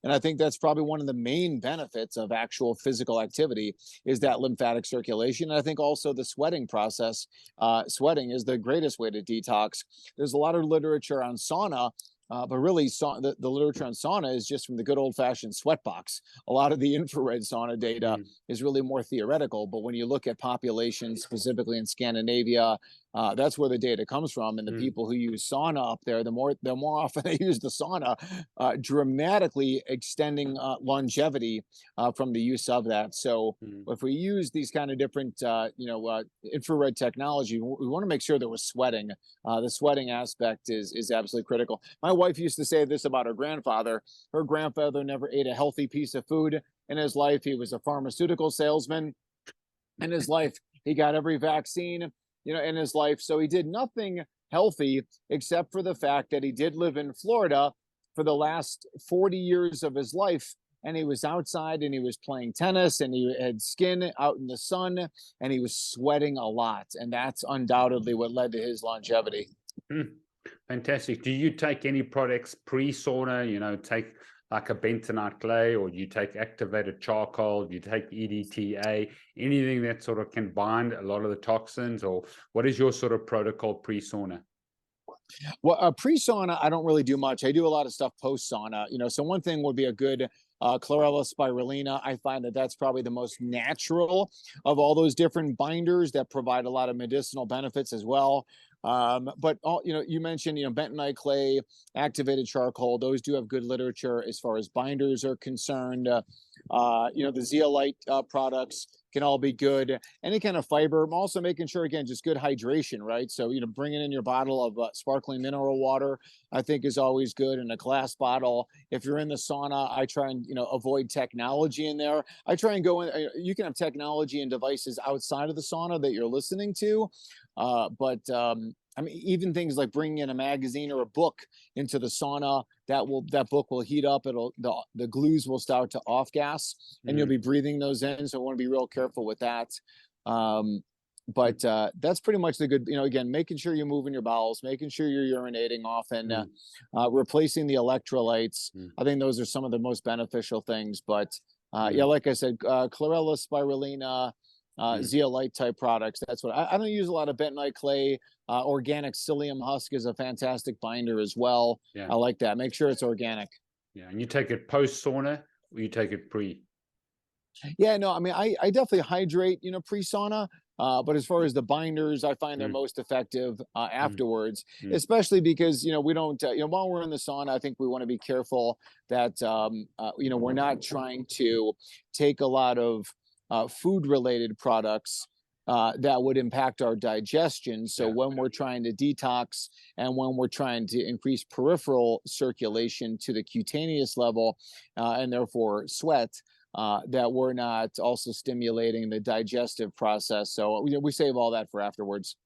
And I think that's probably one of the main benefits of actual physical activity is that lymphatic circulation. And I think also the sweating process. Sweating is the greatest way to detox. There's a lot of literature on sauna, but really, the literature on sauna is just from the good old-fashioned sweat box. A lot of the infrared sauna data is really more theoretical, but when you look at populations, specifically in Scandinavia, that's where the data comes from. And the people who use sauna up there, the more often they use the sauna, dramatically extending longevity from the use of that. So if we use these kind of different, infrared technology, we want to make sure that we're sweating. The sweating aspect is absolutely critical. My wife used to say this about her grandfather. Her grandfather never ate a healthy piece of food in his life. He was a pharmaceutical salesman. In his life, he got every vaccine, in his life. So he did nothing healthy except for the fact that he did live in Florida for the last 40 years of his life. And he was outside and he was playing tennis and he had skin out in the sun and he was sweating a lot. And that's undoubtedly what led to his longevity. Fantastic. Do you take any products pre-sauna, take like a bentonite clay, or you take activated charcoal, you take EDTA, anything that sort of can bind a lot of the toxins, or what is your sort of protocol pre-sauna? Well, pre-sauna, I don't really do much. I do a lot of stuff post-sauna. So one thing would be a good Chlorella spirulina. I find that that's probably the most natural of all those different binders that provide a lot of medicinal benefits as well. But you mentioned, bentonite clay, activated charcoal, those do have good literature as far as binders are concerned. The zeolite products can all be good. Any kind of fiber. I'm also making sure, again, just good hydration, right? So, bringing in your bottle of sparkling mineral water, I think is always good, in a glass bottle. If you're in the sauna, I try and, avoid technology in there. I try and go in, you can have technology and devices outside of the sauna that you're listening to. But even things like bringing in a magazine or a book into the sauna, that book will heat up. The glues will start to off gas, and you'll be breathing those in. So I want to be real careful with that. But that's pretty much the good. Again, making sure you're moving your bowels, making sure you're urinating often, replacing the electrolytes. I think those are some of the most beneficial things. But like I said, Chlorella spirulina. Zeolite type products. That's what I don't use a lot of bentonite clay. Organic psyllium husk is a fantastic binder as well. I like that. Make sure it's organic. And you take it post sauna or you take it pre? I definitely hydrate, pre sauna. But as far as the binders, I find they're most effective afterwards, especially because, we don't, while we're in the sauna, I think we want to be careful that, we're not trying to take a lot of food-related products that would impact our digestion. So when we're trying to detox and when we're trying to increase peripheral circulation to the cutaneous level, and therefore sweat, that we're not also stimulating the digestive process. So we save all that for afterwards.